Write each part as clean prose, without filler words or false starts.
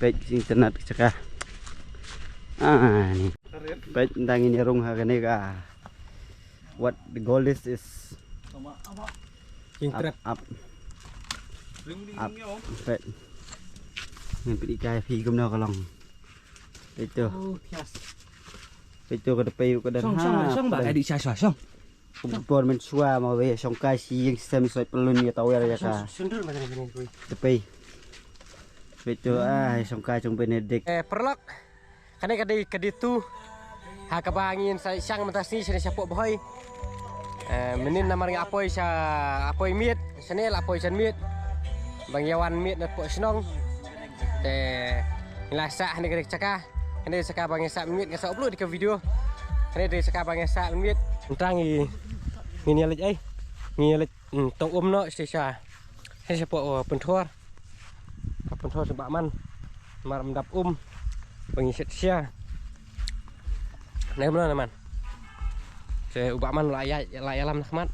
Baik internet cakah. Ni. Baik tentang ini rung harga ni kah. What the goal is up. Baik. Ni pergi kai pi kum no kalong. Itu. Itu ke depan ke dan ha. Song ba di sa song. Kumpul men sua mau we song kai si yang sistem soi pelun ya tahu ya kah. Sundur ba ni kuy. Depan. Itu song kai song Benedict. Perlok. Kadai tu ha kabangin sa isang mentasni sini siapa boy. Menin namar nga apoy sa apoy meat, sanel apoy san meat. Bang Yawan meat na po senong. Nilasa ni kadai cakah. Kadai saka bang sa meat nga sa upload di video. Kadai saka bang sa meat. Tentang ini alit ai. Ni alit tong no sisa. Saya siapa pentor. Pentor sebab man. Mar mendap pengisit sia. Nah mana man? Saya ubah man layalam nakmat.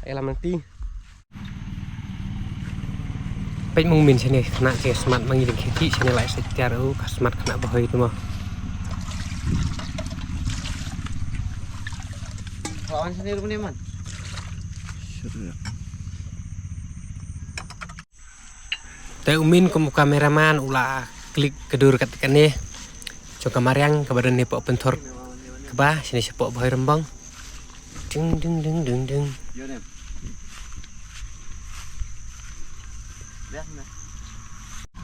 Layalam nanti. Baik mungkin sini kena ke smart mengirim kaki sini lại secara smart kena bahaya itu mah. Kawan sendiri punya man. Teh umin kamu kameraman ulah klik kedur katakan ni. Coba mariang kepada ni pak pentor kebah sini sepok bahaya rembang. Ding ding ding ding ding.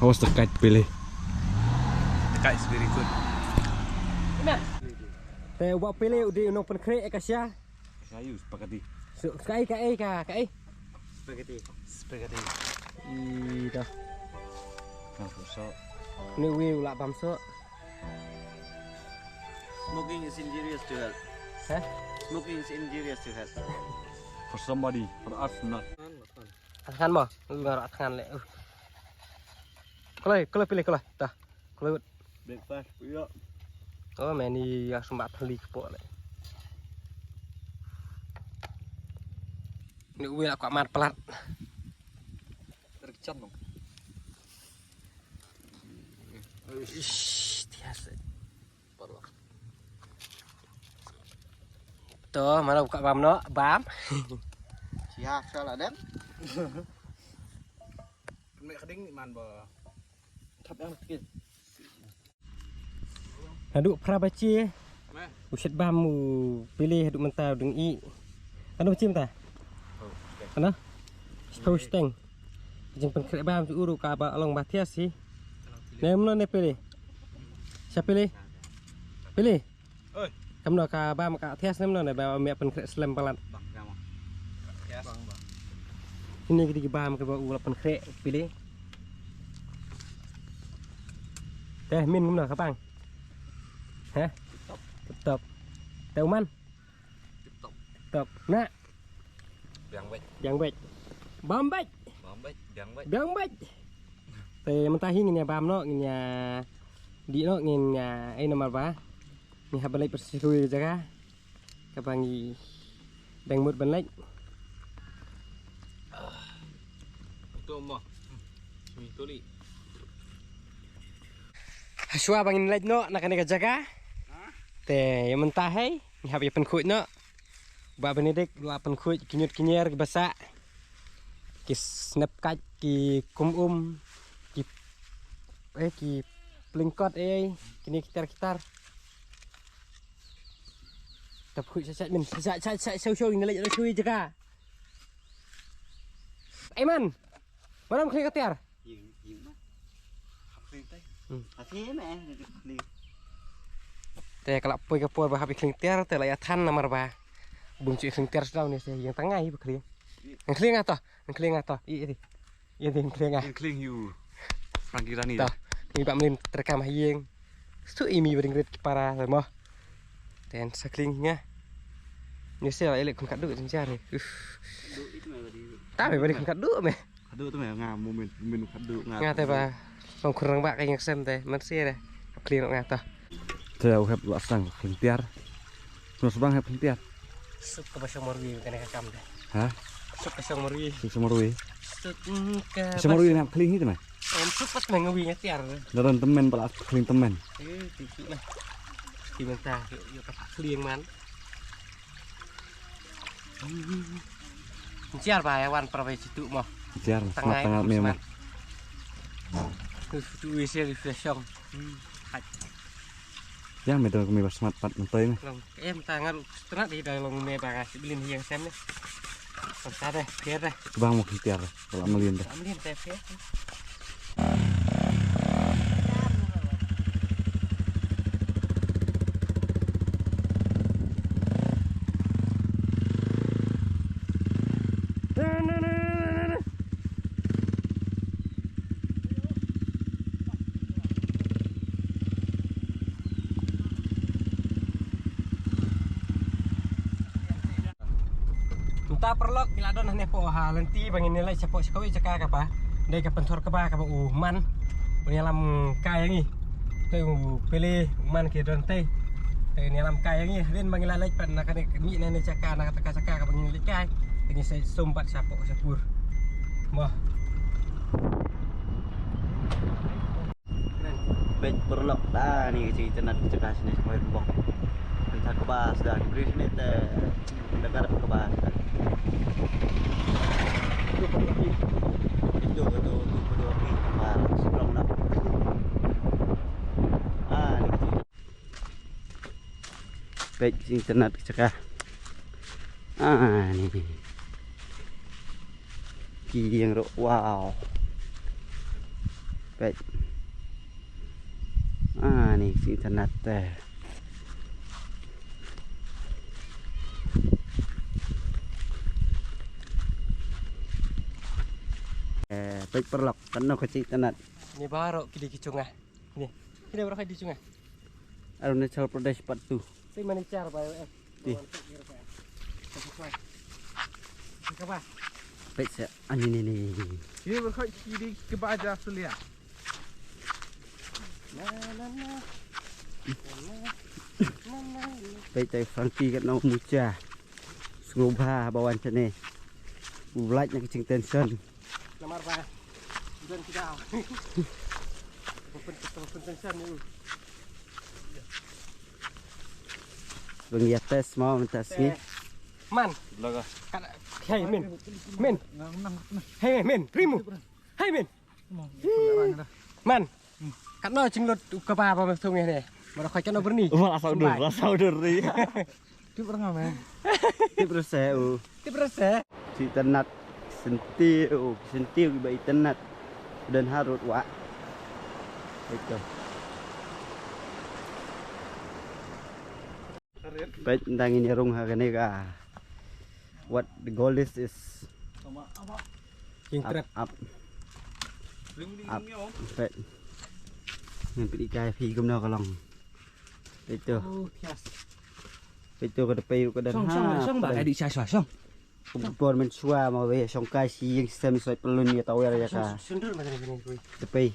How was the kite pilih? The kite is very good. Teh buat pilih udah unong penkrek kasya. Kayu spaghetti. Kai. Spaghetti. Ida. So, Ni wi ulah bamso. Smoking is injurious to health. Hah? Smoking is injurious to health. for somebody, for us not. Tangan mo, ngarok tangan le. Kalau pilih kalau dah. Kalau Breakfast, iya. oh meni ya sembat heli kepok le. Ni wi aku amat pelat. Terkecat dong. Tiasa. Tuh, mana buka bam no, bam. Siap salah dan. Mẹ khading ni man ba. Thap yang sikit. Haduk prabaci. Usit bam mu pilih haduk mentau deng i. Anu cim ta? Ano? Steng. Jeng penkrek bam tu uru ka ba along batias sih. Nemno ne pilih. Siapa pilih? Pilih. Oi. Kamu nak bam ka tias nemno ne ba me penkrek slam palat. Bang kamu. Yes. Bang. Ini kita bam ke ba ulu penkrek pilih. Teh min kamu nak kapang? Hah? Tetap. Teh uman? Tetap. Nak. Yang baik. Bam baik. Yang baik. Teh mentahi ngin ya bam no ngin ya di no ngin ya ai nama ba. Ni habalai persilui jaga. Kapangi dengmut banlek. Untuk mo. Sumi tuli. Haswa bangin lek no nak kena jaga. Teh yang mentahi ni hab ya penkut no. Ba Benedict la penkut kinyut-kinyer basa. Ki snap kat ki kum ki plingkot kini kitar tapi sat min sat show ini lagi show jaga Aiman mana klik kitar Hati meh klik. teh kalau poi ke poi bah klik kitar teh laya tan namar bah bunci klik kitar sedang ni yang tengah ibu klik yang klik atau iya klik Including you, Frankie Rani. Ni Pak Melin terekam hayeng. Stu imi bering red para lemoh. Dan saklingnya. Ni sel elek kun kaduk sencari. Itu meh tadi. Tapi bering kun kaduk meh. Kaduk tu meh ngamu min kaduk ngam. Ngate ba. Long kurang bak kayang sem teh. Masih deh. Klin ngata. Saya have lasang pintiar. Terus bang have pintiar. Sup ke basang morwi kena kakam deh. Hah? Sup basang morwi. Semarui. Sup ke Semarui nak keling itu mah. em cepat mengawi ngetir. Daran temen pala keling temen. Titik lah. Gimana yuk pas keliang man. Ciar pak hewan perwai situ mah. Jar tengah memang. Tuh wisi refreshing. Yang medal kami pas smart pat mentoy mah. Em tangan setengah di dalam me bagas belin hiang sem nih. Sampai deh, biar deh. Bang mau ikhtiar kalau amelin dah. Amelin teh. Ta perlok bila don hane po ha lenti bangin nilai sepok sekawi cekak apa dai ka pentor ke ba ka man penyalam kaya ngi tu pilih man ke don tei penyalam kaya ngi rin bangin lalai pan nak mi nene cekak nak cekak ka bangin likai ini saya sumpat sapok sapur mah Pej berlok dah ni cerita nak cekak sini sampai bok. Entah kebas dah beri sini teh dekat kebas dah. Itu berdua pi mal strong nak. Ni cerita. Pej internet cekak. Ni. Kiang ro wow. Pej. Ni internet teh. Pej perlok kan kecil internet. Ini baru kidi kicungah. Ini baru kidi kicungah. Arunachal Pradesh part 2. Saya manicar bayo Di. Apa? Pej ni. Ini berkait kiri ke baja sulia. Pej tay Frankie kat nau mucha. Sngobha bawan sini. Ulaj nak kecing tension. Lamar ba? Dan tidak. Pentensan ni. Bengia tes mau minta sini. Man. Laga. Hey men. Hey men, primo. Hey men. Man. Kat no cinglot ke ba masuk ni. Mara kau kena berni. Rasa udur ni. Tu pernah man. Tip reseu. Si tenat sentiu iba internet dan harut wa. Itu. Baik tentang ini rung harganya ka. What the goal is Yang trap. up. Baik. Yang ikai phi gum no kalong. Itu. Oh, yes. Itu ka depai ka dan ha. Song ba di sai song. Kumpul men sua mau we songkai si yang sistem soi pelun ya tahu ya ka. Sundur macam ni kuy. Depai.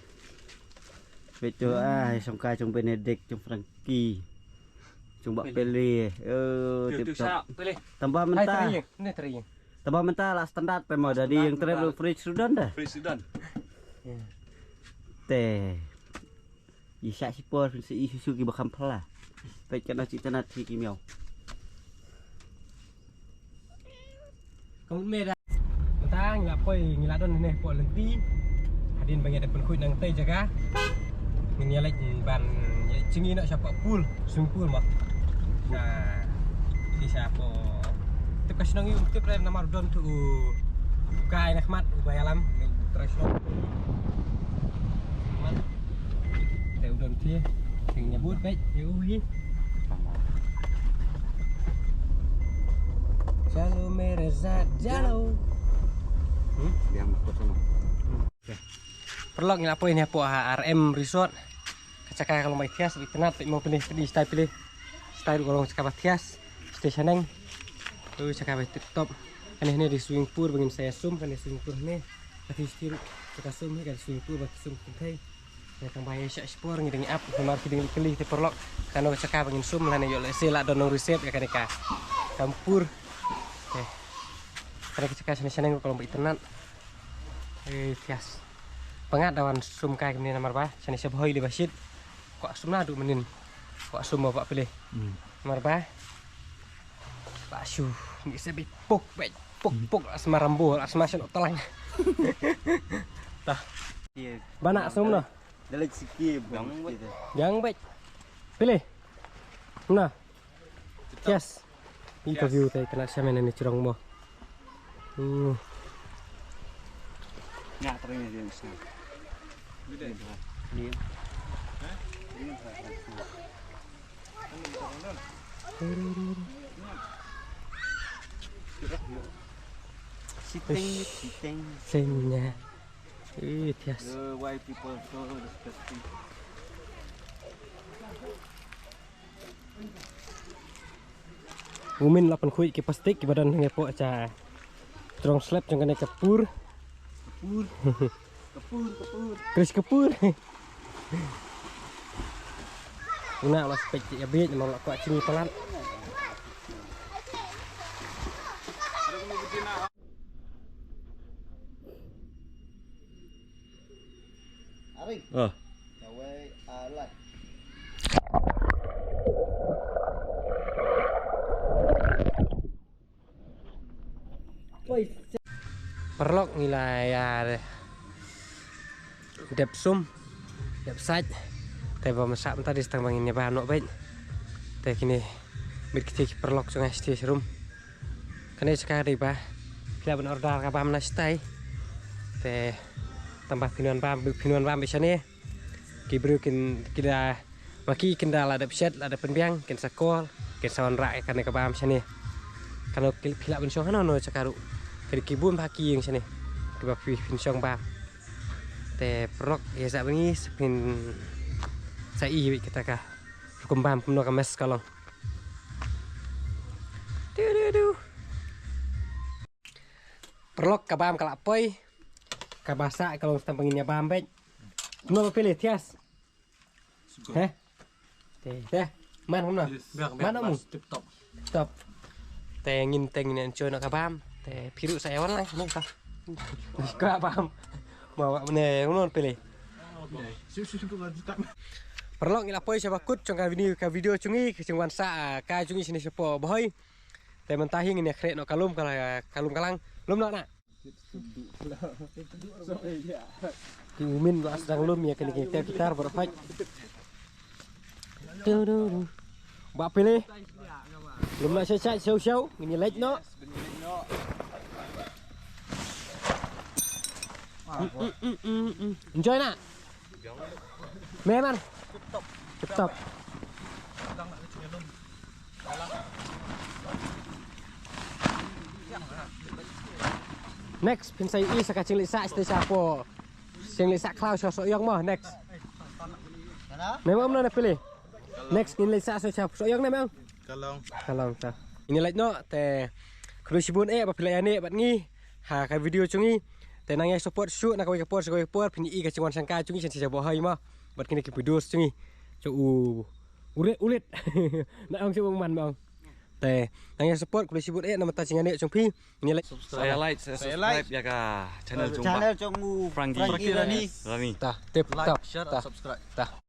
Itu songkai cung Benedict cung Frankie. Cung Bak Pele. Tip top. Pilih. Tambah mentah. Ini teri. Tambah mentah lah standar pemo dari yang travel free sudan dah. Presiden. Teh. Isa sipor si isu ki bakam pala. Baik kana cita nat si kimiau. Kamu meda. Tang ngap koi ngiladon ni po lenti. Hadin banyak dapat kuit nang tei jaga. Ini lek ban cingi nak siapa pool, swimming pool mah. Nah, si siapa? Tip kasih nang tip ren nama don tu kai nak mat ubay alam terus lo. Man. Teu don dia. Sing nyebut baik. Yuhi. Jalo merezat jalo. Yang masuk sana. Perlu ngelapo ini apa RM Resort. Kacaka kalau mau tias di tenat mau pilih style kalau cakap tias stationing. Tu cakap top. Kan ini di swimming pool bagi saya zoom kan di swimming pool ni. Tapi still kita zoom ni kan swimming pool bagi zoom penting. Yang bayar syak sport ngidengi up kemar kiding kelih te perlu kan cakap bagi zoom lah ni yo sela donong reset ya kan ka. Campur. Karena kita kasih seneng kalau mau internet. Tias. Pengat dawan sum kai kemudian nomor ba, sini seboi di basit. Kok sum nadu menin. Kok sum bapak pilih. Nomor ba. Pak Syu, ni sebi pok asma rambu, asma sen telang. Tah. Banak sum no. Dalam sikit bang. Yang baik. Pilih. Nah. Yes. Ini view tadi kena siapa ni curang mo. Nggak terima dia mesti. Dia. Sitting. Sennya. Yes. Why people so disgusting. Umin 8 kuit ke plastik ke badan ngepok aja. Strong slap jangan kena kepur. Kris kepur. Una lah spek ya biet mau kuat cini pelan. Aring. Oh. Cawe alat. Perlok nilai ya. Dep sum. Dep saj. Tapi masak tadi setengah banginnya bahan nok baik. Tapi kini berkecil perlok sungai stage room. Karena sekali bah. Kita benar order kapam nastai. Tapi tambah pinuan bam di sini. Kibru kita maki kendala ada peset ada penbiang ken sakol ken sawan rak karena kapam sini. Karena pilak pensong hano no cakaru. Kiri kibun pagi yang sini. Tiba pensong bam. Te perlok ya sak bengi sepin sai kita kah. Hukum bam kuno kames kalong. Perlok kabam kalapoi. Kabasa kalau stampanginnya bam baik. Kuno pilih tias. Heh. Teh. Man kuno. Mana mu? Stop. Tengin encoy nak kabam. Teh piru saya wan lang kuno ka. Ka bam. Bawa meneh kuno pilih. Perlok ngilapoi sabakut congka video cungi kecungwan sa ka cungi sini sepo boy. Teh mentahi ngini krek no kalum kalang. Lum nak. Umin gua sedang lum ya kini kita gitar berfaj. Mbak pilih. Lum nak show. Ini light no. Enjoy nak. Memang. Stop. Next, pinsay i sa kacing lisa iste siapo. Sing lisa cloud so yang mah next. Memang mana pilih? Next in lisa so siapo so yang memang. Kalong ta. Ini light no te krusibun apa pilih ane bat ngi. Ha ka video cungi. Te nang support shoot nak ko support pini i kacing wan sangka cungi sen siapo hai mah. Bat kini ke video cungi. Cu ulit. Nak ang sibung man bang. Teh, nanya support kulit sibuk nama tacingan ni cungpi. Ini like. Saya like, subscribe ya kah channel Channel Cungmu Frankie Rani. Tah, tip, Like, tah, share, tah, subscribe. tah.